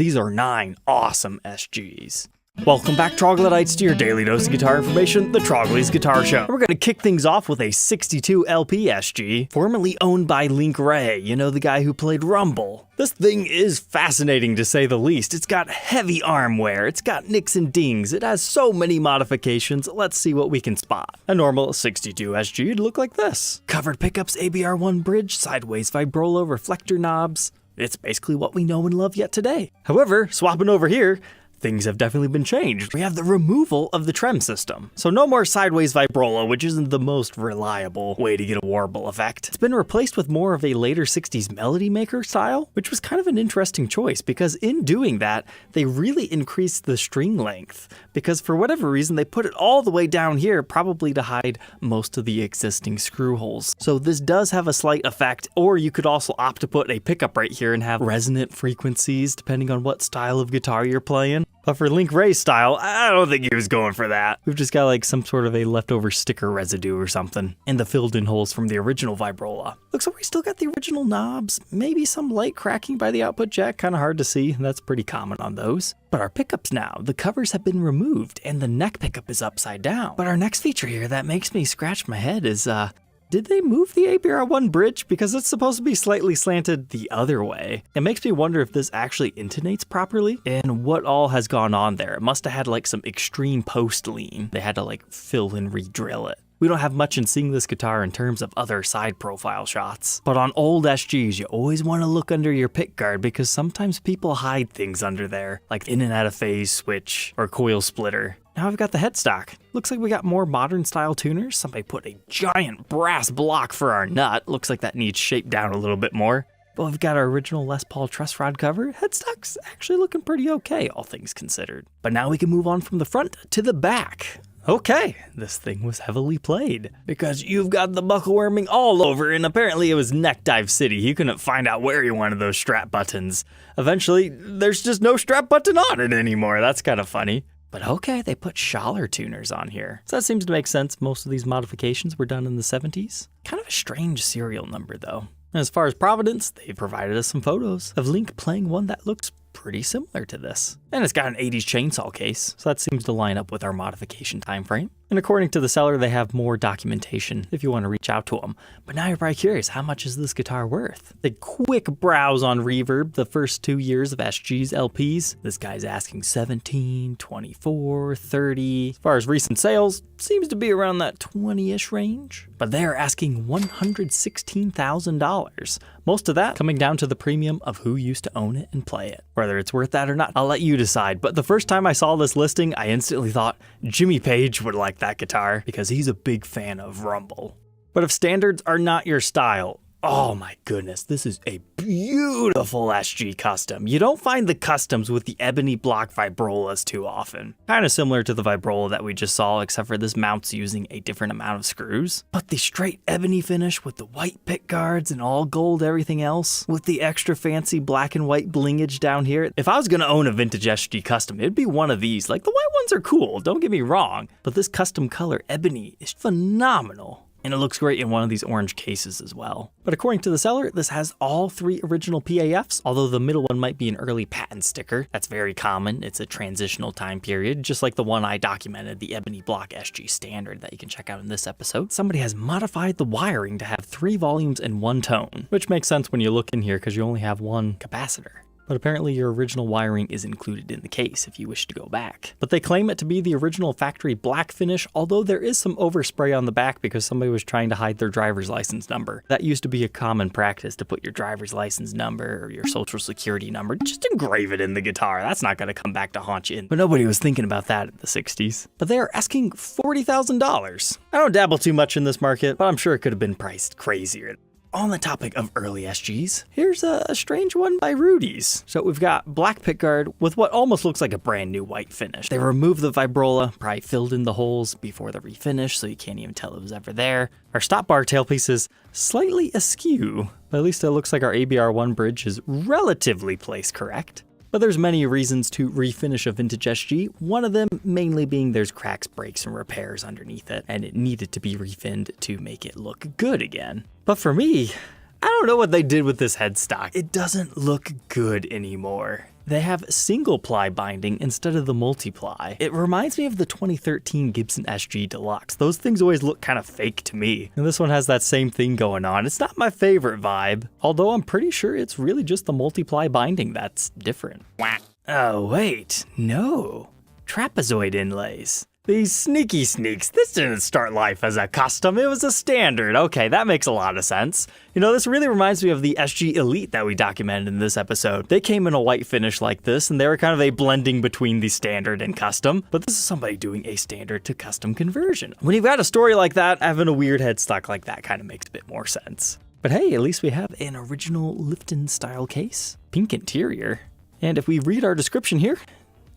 These are 9 awesome SGs. Welcome back, troglodytes, to your daily dose of guitar information, the Trogly's Guitar Show. We're going to kick things off with a 62 LP SG, formerly owned by Link Wray, you know, the guy who played Rumble. This thing is fascinating to say the least. It's got heavy arm wear, it's got nicks and dings, it has so many modifications. Let's see what we can spot. A normal 62 SG would look like this. Covered pickups, ABR1 bridge, sideways vibrola, reflector knobs. It's basically what we know and love yet today. However, swapping over here, things have definitely been changed. We have the removal of the trem system. So no more sideways vibrola, which isn't the most reliable way to get a warble effect. It's been replaced with more of a later 60s melody maker style, which was kind of an interesting choice because in doing that, they really increased the string length because for whatever reason, they put it all the way down here, probably to hide most of the existing screw holes. So this does have a slight effect, or you could also opt to put a pickup right here and have resonant frequencies depending on what style of guitar you're playing. But for Link Wray's style, I don't think he was going for that. We've just got like some sort of a leftover sticker residue or something, and the filled in holes from the original vibrola. Looks like we still got the original knobs, maybe some light cracking by the output jack, kind of hard to see, that's pretty common on those. But our pickups now, the covers have been removed and the neck pickup is upside down. But our next feature here that makes me scratch my head is, did they move the ABR1 bridge? Because it's supposed to be slightly slanted the other way. It makes me wonder if this actually intonates properly and what all has gone on there. It must have had like some extreme post lean. They had to like fill and re-drill it. We don't have much in seeing this guitar in terms of other side profile shots. But on old SGs, you always want to look under your pick guard because sometimes people hide things under there, like in and out of phase switch or coil splitter. Now I've got the headstock. Looks like we got more modern style tuners. Somebody put a giant brass block for our nut. Looks like that needs shaped down a little bit more. But we've got our original Les Paul truss rod cover. Headstock's actually looking pretty okay, all things considered. But now we can move on from the front to the back. Okay, this thing was heavily played because you've got the buckle worming all over, and apparently it was neck dive city. He couldn't find out where he wanted those strap buttons. Eventually, there's just no strap button on it anymore. That's kind of funny. But okay, they put Schaller tuners on here. So that seems to make sense. Most of these modifications were done in the 70s. Kind of a strange serial number though. And as far as provenance, they provided us some photos of Link playing one that looks pretty similar to this. And it's got an 80s chainsaw case, so that seems to line up with our modification time frame. And according to the seller, they have more documentation if you want to reach out to them. But now you're probably curious, how much is this guitar worth? The quick browse on Reverb, the first 2 years of SG's LPs, this guy's asking 17, 24, 30. As far as recent sales, seems to be around that 20-ish range. But they're asking $116,000. Most of that coming down to the premium of who used to own it and play it. Whether it's worth that or not, I'll let you decide. But the first time I saw this listing, I instantly thought Jimmy Page would like that guitar because he's a big fan of Rumble. But if standards are not your style, oh my goodness, this is a beautiful SG custom. You don't find the customs with the ebony block vibrolas too often. Kind of similar to the vibrola that we just saw, except for this mount's using a different amount of screws. But the straight ebony finish with the white pick guards and all gold everything else, with the extra fancy black and white blingage down here. If I was gonna own a vintage SG custom, it'd be one of these. Like the white ones are cool, don't get me wrong, but this custom color ebony is phenomenal. And it looks great in one of these orange cases as well. But according to the seller, this has all 3 original PAFs, although the middle one might be an early patent sticker. That's very common. It's a transitional time period, just like the one I documented, the Ebony Block SG Standard that you can check out in this episode. Somebody has modified the wiring to have 3 volumes and 1 tone, which makes sense when you look in here because you only have 1 capacitor. But apparently your original wiring is included in the case if you wish to go back. But they claim it to be the original factory black finish, although there is some overspray on the back because somebody was trying to hide their driver's license number. That used to be a common practice to put your driver's license number or your social security number, just engrave it in the guitar. That's not gonna come back to haunt you. But nobody was thinking about that in the 60s. But they are asking $40,000. I don't dabble too much in this market, but I'm sure it could have been priced crazier. On the topic of early SGs, here's a strange one by Rudy's. So we've got black pickguard with what almost looks like a brand new white finish. They removed the vibrola, probably filled in the holes before the refinish, so you can't even tell it was ever there. Our stop bar tailpiece is slightly askew, but at least it looks like our ABR1 bridge is relatively place correct. But there's many reasons to refinish a vintage SG, one of them mainly being there's cracks, breaks, and repairs underneath it, and it needed to be refinned to make it look good again. But for me, I don't know what they did with this headstock. It doesn't look good anymore. They have single ply binding instead of the multiply. It reminds me of the 2013 Gibson SG Deluxe. Those things always look kind of fake to me. And this one has that same thing going on. It's not my favorite vibe, although I'm pretty sure it's really just the multiply binding that's different. Oh wait, no. Trapezoid inlays. These sneaky sneaks, this didn't start life as a custom, it was a standard. Okay, that makes a lot of sense. You know, this really reminds me of the SG Elite that we documented in this episode. They came in a white finish like this, and they were kind of a blending between the standard and custom, but this is somebody doing a standard to custom conversion. When you've got a story like that, having a weird headstock like that kind of makes a bit more sense. But hey, at least we have an original Lifton style case. Pink interior. And if we read our description here,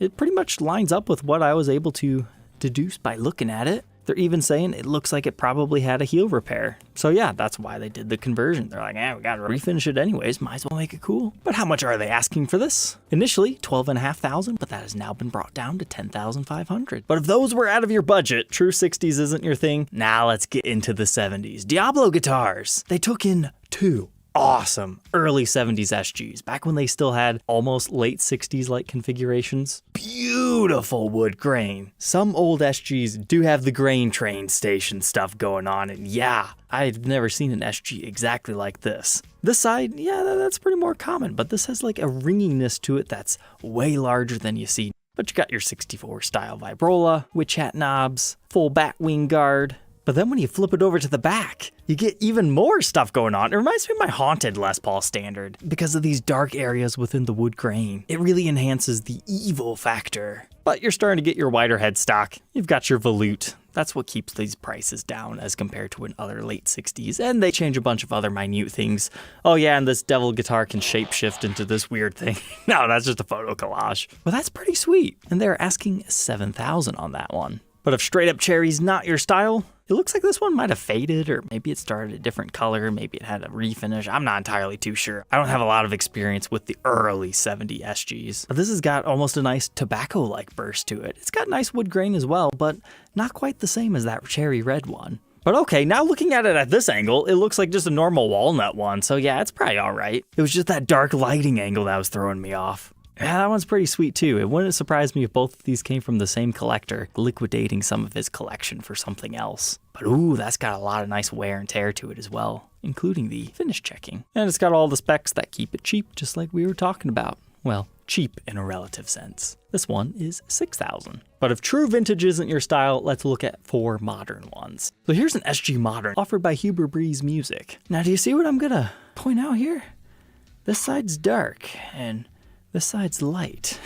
it pretty much lines up with what I was able to deduce by looking at it. They're even saying it looks like it probably had a heel repair. So yeah, that's why they did the conversion. They're like, we gotta refinish it anyways, might as well make it cool. But how much are they asking for this? Initially, $12,500, but that has now been brought down to $10,500. But if those were out of your budget, true 60s isn't your thing, now let's get into the 70s. Diablo guitars. They took in two awesome early 70s SGs, back when they still had almost late 60s like configurations. Beautiful wood grain. Some old SGs do have the grain train station stuff going on, and yeah, I've never seen an SG exactly like this. This side, yeah, that's pretty more common, but this has like a ringiness to it that's way larger than you see. But you got your 64 style vibrola, witch hat knobs, full bat wing guard. But then when you flip it over to the back, you get even more stuff going on. It reminds me of my haunted Les Paul standard because of these dark areas within the wood grain. It really enhances the evil factor. But you're starting to get your wider headstock. You've got your volute. That's what keeps these prices down as compared to in other late 60s. And they change a bunch of other minute things. Oh yeah, and this devil guitar can shapeshift into this weird thing. No, that's just a photo collage. Well, that's pretty sweet. And they're asking $7,000 on that one. But if straight up cherry's not your style, it looks like this one might have faded, or maybe it started a different color, maybe it had a refinish. I'm not entirely too sure. I don't have a lot of experience with the early 70 SGs. But this has got almost a nice tobacco-like burst to it. It's got nice wood grain as well, but not quite the same as that cherry red one. But okay, now looking at it at this angle, it looks like just a normal walnut one, so yeah, it's probably all right. It was just that dark lighting angle that was throwing me off. Yeah, that one's pretty sweet too. It wouldn't surprise me if both of these came from the same collector, liquidating some of his collection for something else. But ooh, that's got a lot of nice wear and tear to it as well, including the finish checking. And it's got all the specs that keep it cheap, just like we were talking about. Well, cheap in a relative sense. This one is $6,000. But if true vintage isn't your style, let's look at 4 modern ones. So here's an SG Modern offered by Huber Breeze Music. Now do you see what I'm gonna point out here? This side's dark, and this side's light.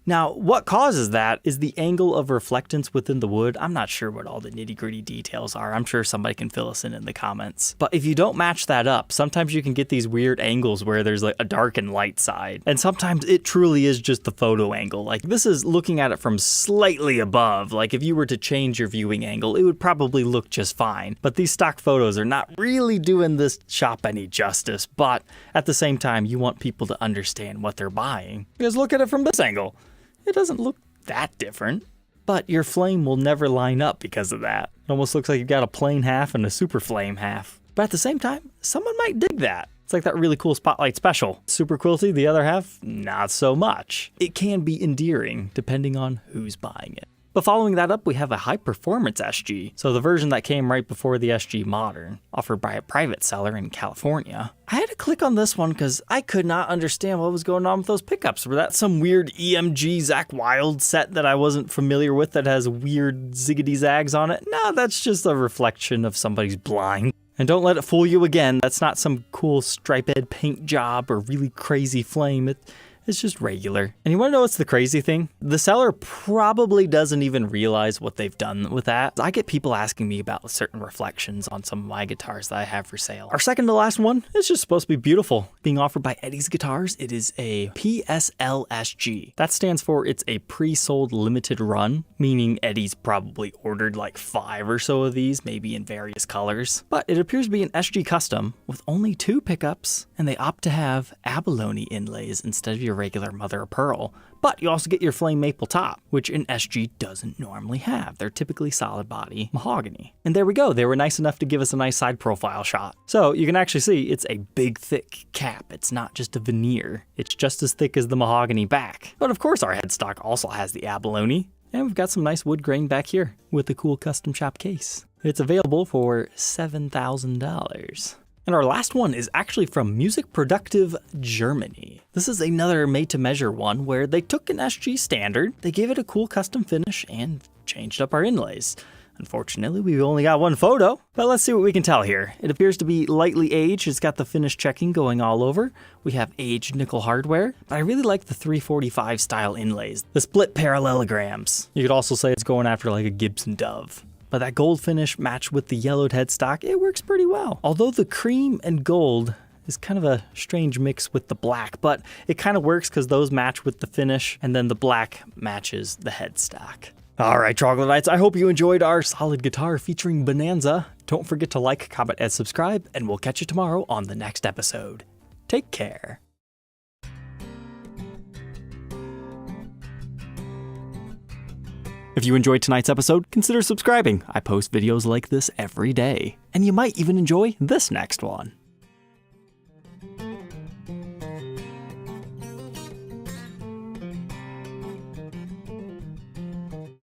Now, what causes that is the angle of reflectance within the wood. I'm not sure what all the nitty-gritty details are. I'm sure somebody can fill us in the comments. But if you don't match that up, sometimes you can get these weird angles where there's like a dark and light side. And sometimes it truly is just the photo angle. Like this is looking at it from slightly above. Like if you were to change your viewing angle, it would probably look just fine. But these stock photos are not really doing this shop any justice. But at the same time, you want people to understand what they're buying. Because look at it from this angle. It doesn't look that different, but your flame will never line up because of that. It almost looks like you've got a plain half and a super flame half. But at the same time, someone might dig that. It's like that really cool Spotlight Special. Super quilty, the other half, not so much. It can be endearing depending on who's buying it. But following that up, we have a high-performance SG. So the version that came right before the SG Modern, offered by a private seller in California. I had to click on this one because I could not understand what was going on with those pickups. Were that some weird EMG Zakk Wylde set that I wasn't familiar with that has weird ziggity-zags on it? No, that's just a reflection of somebody's blind. And don't let it fool you again. That's not some cool striped paint job or really crazy flame. It's just regular. And you want to know what's the crazy thing? The seller probably doesn't even realize what they've done with that. I get people asking me about certain reflections on some of my guitars that I have for sale. Our second to last one is just supposed to be beautiful. Being offered by Eddie's Guitars, it is a PSLSG. That stands for it's a pre-sold limited run, meaning Eddie's probably ordered like 5 or so of these, maybe in various colors. But it appears to be an SG custom with only 2 pickups, and they opt to have abalone inlays instead of your your regular mother of pearl, but you also get your flame maple top, which an SG doesn't normally have. They're typically solid body mahogany. And there we go, they were nice enough to give us a nice side profile shot. So you can actually see it's a big thick cap. It's not just a veneer. It's just as thick as the mahogany back. But of course our headstock also has the abalone. And we've got some nice wood grain back here with a cool custom shop case. It's available for $7,000. And our last one is actually from Music Productive Germany. This is another made-to-measure one where they took an SG standard, they gave it a cool custom finish, and changed up our inlays. Unfortunately, we've only got one photo, but let's see what we can tell here. It appears to be lightly aged. It's got the finish checking going all over. We have aged nickel hardware, but I really like the 345 style inlays, the split parallelograms. You could also say it's going after like a Gibson Dove. But that gold finish matched with the yellowed headstock, it works pretty well. Although the cream and gold is kind of a strange mix with the black, but it kind of works because those match with the finish and then the black matches the headstock. All right, Troglodytes, I hope you enjoyed our solid guitar featuring Bonanza. Don't forget to like, comment, and subscribe, and we'll catch you tomorrow on the next episode. Take care. If you enjoyed tonight's episode, consider subscribing. I post videos like this every day, and you might even enjoy this next one.